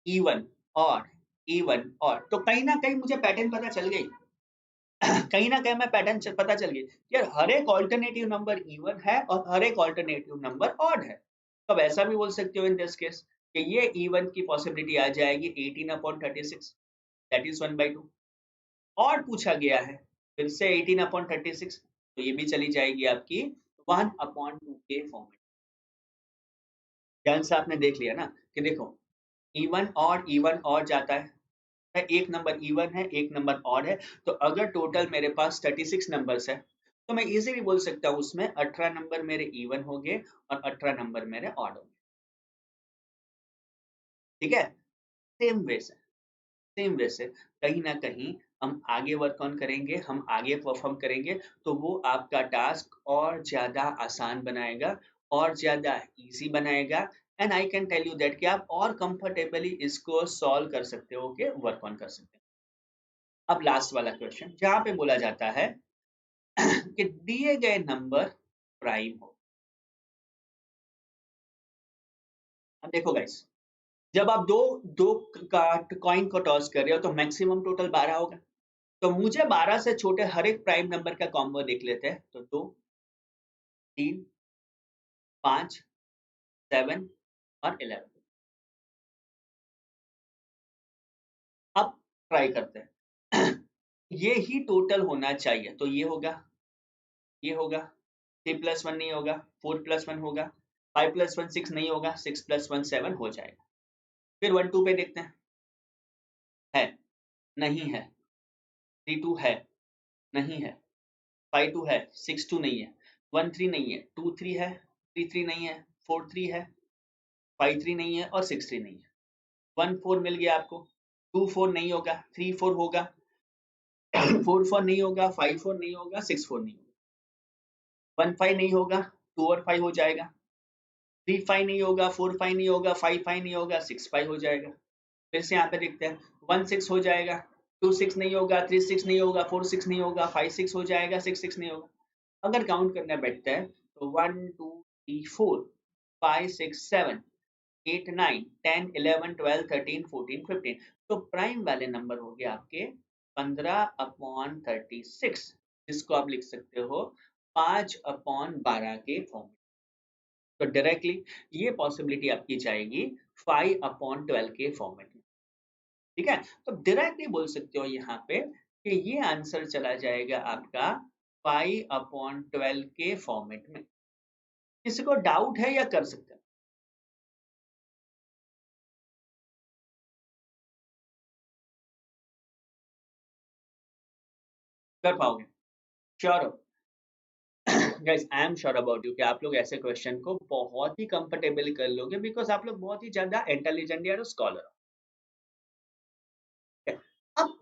even odd even odd. तो कहीं ना कहीं मुझे पैटर्न पता चल गई कहीं ना कहीं मैं पैटर्न पता चल गई यार, हर एक ऑल्टरनेटिव नंबर इवन है और हर एक ऑल्टरनेटिव नंबर ऑड है। तो अब ऐसा भी बोल सकते हो इन दिस केस कि ये इवन की पॉसिबिलिटी आ जाएगी 18/36, दैट इज 1/2। और पूछा गया है फिर से 18/36, तो ये भी चली जाएगी आपकी 1/2 के फॉर्म में। ध्यान से आपने देख लिया ना कि देखो, इवन और जाता है, एक नंबर इवन है एक नंबर ऑड है, तो अगर टोटल मेरे पास 36 नंबर्स है तो मैं इजीली बोल सकता हूँ उसमें 18 नंबर मेरे इवन होंगे और 18 नंबर मेरे ऑड होंगे। ठीक है? सेम वे से सेम वे से कहीं ना कहीं हम आगे वर्क ऑन करेंगे, हम आगे परफॉर्म करेंगे, तो वो आपका टास्क और ज्यादा आसान बनाएगा और ज्यादा इजी बनाएगा। And I can tell you that कि आप और कंफर्टेबली इसको सॉल्व कर सकते हो, कि वर्क ऑन कर सकते हो। अब लास्ट वाला क्वेश्चन जहां पे बोला जाता है कि दिए गए नंबर प्राइम हो। अब देखो गाइस, जब आप दो दो कॉइन को टॉस कर रहे हो तो मैक्सिमम टोटल 12 होगा। तो मुझे 12 से छोटे हर एक प्राइम नंबर का कॉम्बो देख लेते हैं। तो 2, 3, 5, 7 और 11। अब ट्राई करते हैं। ये ही टोटल होना चाहिए। तो ये होगा, ये होगा, 3+1 नहीं होगा, 4+1 होगा, 5+1 6 नहीं होगा, 6+1 7 हो जाएगा। फिर 1 2 पे देखते हैं, है नहीं है, 3 2 है नहीं है, 5 2 है, 6 2 नहीं है, 1 3 नहीं है, 2 3 है, 3 3 नहीं है, 4 3 है, 5 3 नहीं है और 6 3 नहीं है। 1 4 मिल गया आपको, 2 4 नहीं होगा, 3 4 होगा, 4 4 नहीं होगा, 5 4 नहीं होगा, 6 4 नहीं होगा, 1 5 नहीं होगा, 2 और 5 हो जाएगा, 3 5 नहीं होगा, 4 5 नहीं होगा, 5 5 नहीं होगा, 6 5 हो जाएगा। फिर से यहाँ पे देखते हैं, 1 6 हो जाएगा, 2 6 नहीं होगा, 3 6 नहीं होगा, 4 6 नहीं होगा, 5 6 हो जाएगा, 6 6 नहीं होगा। अगर काउंट करने बैठते हैं तो 1 2 3 4 5 6 7 8 9 10 11 12 13 14 15। तो प्राइम वाले नंबर हो गए आपके 15/36, जिसको आप लिख सकते हो 5/12 के फॉर्म। तो डायरेक्टली ये पॉसिबिलिटी आपकी जाएगी 5/12 के फॉर्मेट में। ठीक है, तो डायरेक्टली बोल सकते हो यहाँ पे कि ये आंसर चला जाएगा आपका 5/12 के फॉर्मेट में। किसी को डाउट है या कर सकते हैं? कर पाओगे? श्योर हो? Guys I am sure about you कि आप लोग ऐसे क्वेश्चन को बहुत ही कंफर्टेबली कर लोगे, बिकॉज आप लोग बहुत ही ज्यादा इंटेलिजेंट या स्कॉलर हो। अब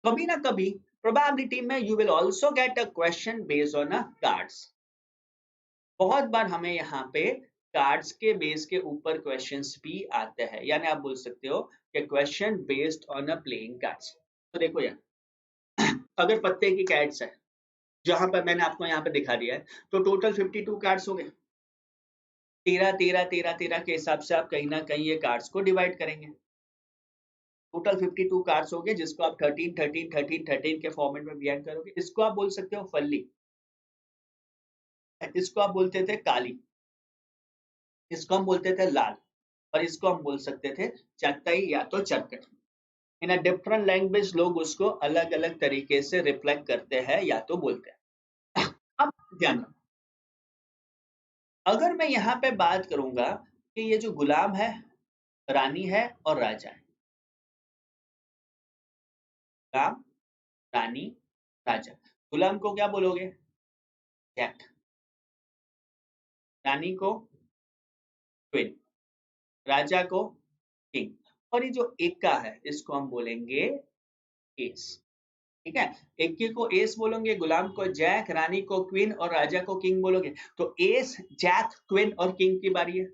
कभी ना कभी प्रोबेबिलिटी में you will also get a question based on a cards. बहुत बार हमें यहाँ पे कार्ड्स के बेस के ऊपर क्वेश्चंस भी आते हैं, यानी आप बोल सकते हो कि question based on a playing cards. तो देखो यार, अगर पत्ते की कार्ड्स है, जहां पर मैंने आपको यहाँ पे दिखा दिया है, तो टोटल 52 कार्ड्स हो गए। 13 13 13 13 के हिसाब से आप कहीं ना कहीं ये कार्ड्स को डिवाइड करेंगे। टोटल 52 कार्ड्स हो गए, जिसको आप 13 13 13 13 के फॉर्मेट में डिवाइड करोगे। इसको आप बोल सकते हो फल्ली, इसको आप बोलते थे काली, इसको हम बोलते थे लाल, और इसको हम बोल सकते थे चटई या तो चरकट। इन अ डिफरेंट लैंग्वेज लोग उसको अलग अलग तरीके से रिफ्लेक्ट करते हैं या तो बोलते हैं। अब ध्यान रखो, अगर मैं यहाँ पे बात करूंगा कि ये जो गुलाम है, रानी है और राजा है, गुलाम, रानी, राजा। गुलाम को क्या बोलोगे? जैक। रानी को क्वीन, राजा को किंग, और ये जो एका है इसको हम बोलेंगे एस। ठीक है, एके को एस बोलोगे, गुलाम को जैक, रानी को क्वीन और राजा को किंग बोलोगे। तो एस, जैक, क्वीन और किंग की बारी है।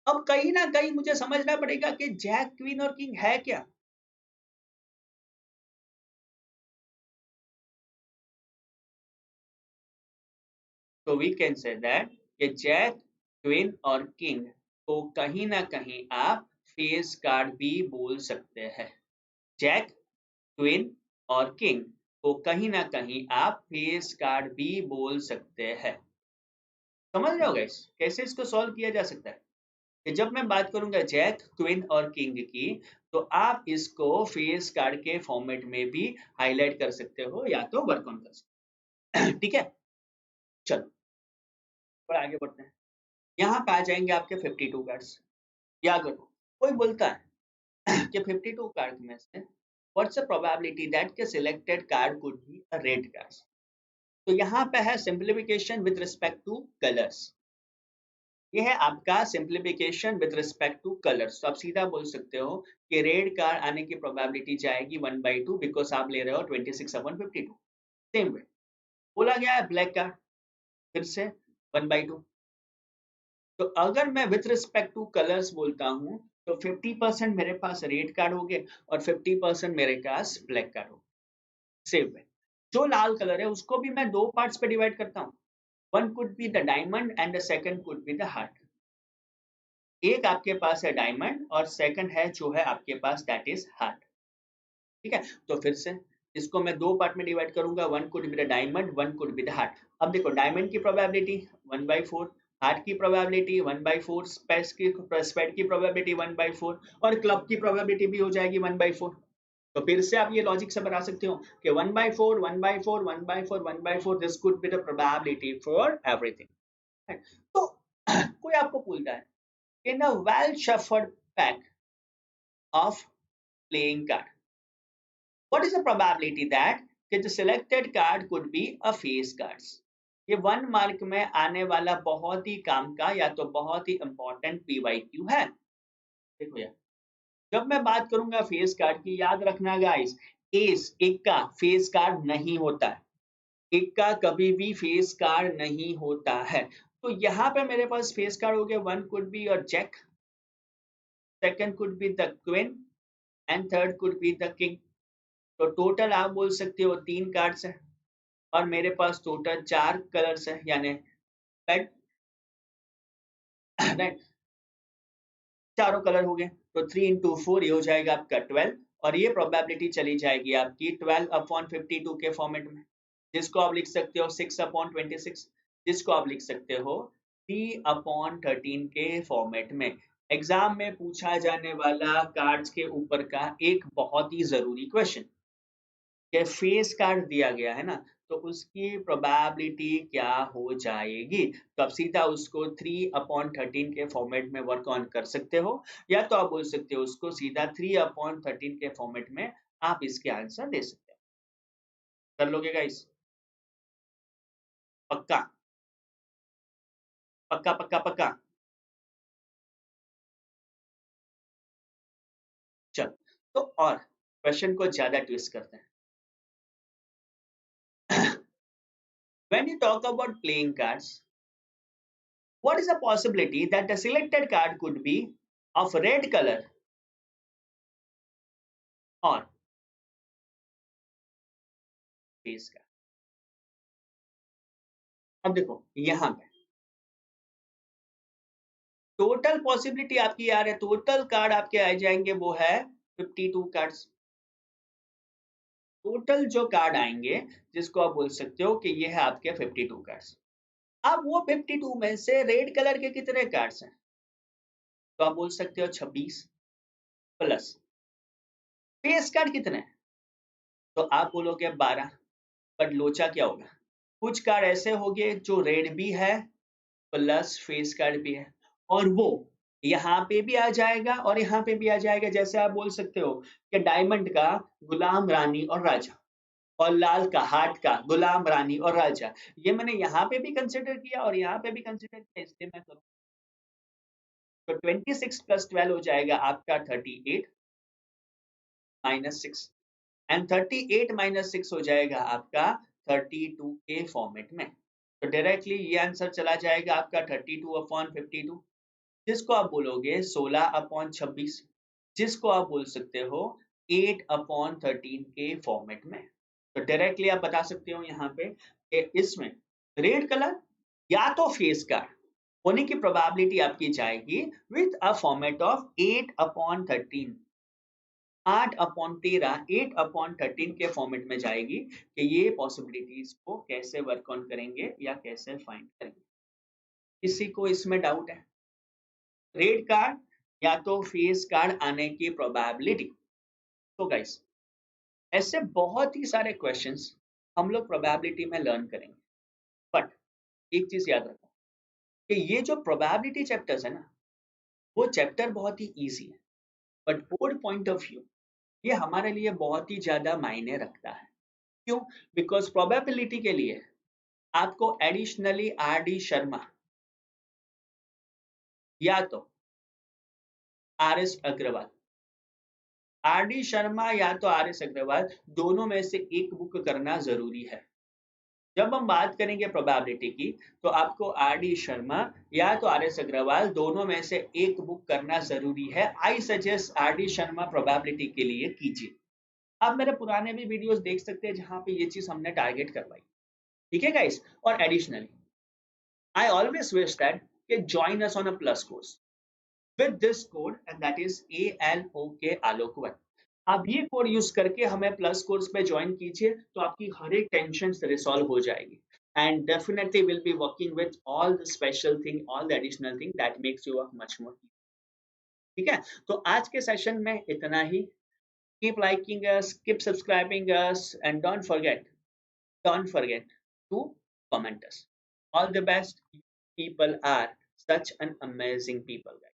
अब कहीं ना कहीं मुझे समझना पड़ेगा कि जैक, क्वीन और किंग है क्या। तो वी कैन से दैट कि जैक, क्वीन और किंग को कहीं ना कहीं आप फेस कार्ड भी बोल सकते हैं। जैक, क्वीन और किंग को कहीं ना कहीं आप फेस कार्ड भी बोल सकते हैं। समझ रहे हो गाइस कैसे इसको सॉल्व किया जा सकता है? कि जब मैं बात करूंगा जैक, क्वीन और किंग की, तो आप इसको फेस कार्ड के फॉर्मेट में भी हाईलाइट कर सकते हो या तो वर्क ऑन कर सकते हो। ठीक है, चलो थोड़ा आगे बढ़ते हैं। यहाँ पे आ जाएंगे आपके 52 कार्ड्स। याद रखो, कोई बोलता है कि 52 कार्ड में से व्हाट्स द प्रोबेबिलिटी दैट के selected card could be a red card. तो यहाँ पे है simplification with respect two colours. ये है आपका simplification with respect two colours. तो आप सीधा बोल सकते हो कि रेड कार्ड आने की प्रोबेबिलिटी जाएगी 1/2, बिकॉज आप ले रहे हो 26/52। सेम वे बोला गया है ब्लैक कार्ड, फिर से 1/2। तो अगर मैं विथ रिस्पेक्ट टू कलर्स बोलता हूँ तो 50% मेरे पास रेड कार्ड हो गए और 50% मेरे पास ब्लैक कार्ड हो गए। सेम वे जो लाल कलर है उसको भी मैं दो पार्ट्स पे डिवाइड करता हूँ। One could be the diamond and the second could be the heart. एक आपके पास है डायमंड और सेकंड है जो है आपके पास दैट इज हार्ट। ठीक है, तो फिर से इसको मैं दो पार्ट में डिवाइड करूंगा, one could be the diamond, one could be the heart. अब देखो डायमंड की प्रोबेबिलिटी 1/4, हार्ट की प्रोबेबिलिटी 1/4, स्पेड की प्रोबेबिलिटी 1/4 और क्लब की प्रोबेबिलिटी भी हो जाएगी 1/4। तो फिर से आप ये लॉजिक से बता सकते हो कि 1/4 1/4 1/4 1/4 this could be the probability for everything. तो कोई आपको पूछता है in a well shuffled pack of playing card what is the probability that the selected card could be a face cards? ये 1 मार्क में आने वाला बहुत ही काम का या तो बहुत ही इंपॉर्टेंट PYQ है। देखो यार, जब मैं बात करूंगा फेस कार्ड की, याद रखना गाइस, एस इक्का फेस कार्ड नहीं होता है, इक्का कभी भी फेस कार्ड नहीं होता है। तो यहाँ पे मेरे पास फेस कार्ड हो गया, one could be your jack, second could be the queen and third could be the king. तो टोटल आप बोल सकते हो 3 कार्ड्स है और मेरे पास टोटल 4 कलर्स है, यानी रेड राइट, चारों कलर हो गए। तो 3 into 4 ये हो जाएगा आपका 12 और ये प्रोबेबिलिटी चली जाएगी आपकी 12/52 के फॉर्मेट में, जिसको आप लिख सकते हो 6/26, जिसको आप लिख सकते हो 3/13 के फॉर्मेट में। एग्जाम में पूछा जाने वाला कार्ड्स के ऊपर का एक बहुत ही जरूरी क्वेश्चन, कि फेस कार्ड दिया गया है ना, तो उसकी प्रोबेबिलिटी क्या हो जाएगी। तो आप सीधा उसको 3/13 के फॉर्मेट में वर्क ऑन कर सकते हो, या तो आप बोल सकते हो उसको सीधा 3/13 के फॉर्मेट में आप इसके आंसर दे सकते हो। कर लोगे गाइस? पक्का पक्का पक्का पक्का? चल, तो और क्वेश्चन को ज्यादा ट्विस्ट करते हैं। When you talk about playing cards, what is the possibility that the selected card could be of red color or face card? अब देखो यहाँ पे टोटल पॉसिबिलिटी आपकी यार है, टोटल कार्ड आपके आ जाएंगे वो है 52 कार्ड्स। टोटल जो कार्ड आएंगे जिसको आप बोल सकते हो कि ये है आपके 52 कार्ड्स। अब वो 52 में से रेड कलर के कितने कार्ड्स हैं? तो आप बोल सकते हो 26 प्लस फेस कार्ड कितने हैं? तो आप बोलोगे 12। बट लोचा क्या होगा, कुछ कार्ड ऐसे होंगे जो रेड भी है प्लस फेस कार्ड भी है, और वो यहाँ पे भी आ जाएगा और यहाँ पे भी आ जाएगा। जैसे आप बोल सकते हो कि डायमंड का गुलाम रानी और राजा, और लाल का हार्ट का गुलाम रानी और राजा, ये मैंने यहाँ पे भी कंसिडर किया और यहाँ पे भी कंसिडर किया, इसलिए मैं करूँ तो 26 + 12 हो जाएगा आपका 38 - 6 एंड 38 - 6 हो जाएगा आपका 32 के फॉर्मेट में। तो डायरेक्टली ये आंसर चला जाएगा आपका 32/52, जिसको आप बोलोगे 16/26, जिसको आप बोल सकते हो 8/13 के फॉर्मेट में। तो डायरेक्टली आप बता सकते हो यहाँ पे कि इसमें रेड कलर या तो फेस कार्ड होने की प्रोबेबिलिटी आपकी जाएगी विथ अ फॉर्मेट ऑफ 8/13, 8/13, 8/13 के फॉर्मेट में जाएगी कि ये पॉसिबिलिटीज को कैसे वर्क ऑन करेंगे या कैसे फाइंड करेंगे। किसी को इसमें डाउट है? रेड कार्ड या तो फेस कार्ड आने की प्रोबेबिलिटी। तो गाइस, ऐसे बहुत ही सारे क्वेश्चंस हम लोग प्रोबेबिलिटी में लर्न करेंगे, बट एक चीज याद रखो कि ये जो प्रोबेबिलिटी चैप्टर्स है ना, वो चैप्टर बहुत ही इजी है, but board point of view ये हमारे लिए बहुत ही ज्यादा मायने रखता है। क्यों? बिकॉज प्रोबेबिलिटी के लिए आपको एडिशनली RD शर्मा या तो RS अग्रवाल, RD शर्मा या तो RS अग्रवाल, दोनों में से एक बुक करना जरूरी है। जब हम बात करेंगे प्रोबेबिलिटी की, तो आपको RD शर्मा या तो RS अग्रवाल, दोनों में से एक बुक करना जरूरी है। I suggest RD Sharma probability के लिए कीजिए। आप मेरे पुराने भी वीडियोस देख सकते हैं जहां पे ये चीज हमने टारगेट करवाई। ठीक है गाइस? और additionally I always wish that कि join us on a plus course. with this code, and that is ALOK Alok1. आप ये कोड यूज करके हमें प्लस कोर्स पे ज्वाइन कीजिए तो आपकी हर एक टेंशन रिसॉल्व हो जाएगी and definitely will be working with all the special thing, all the additional thing that makes you work much more. ठीक है, तो आज के सेशन में इतना ही। Keep liking us, keep subscribing us and don't forget to comment us. All the best, people are such an amazing people, guys.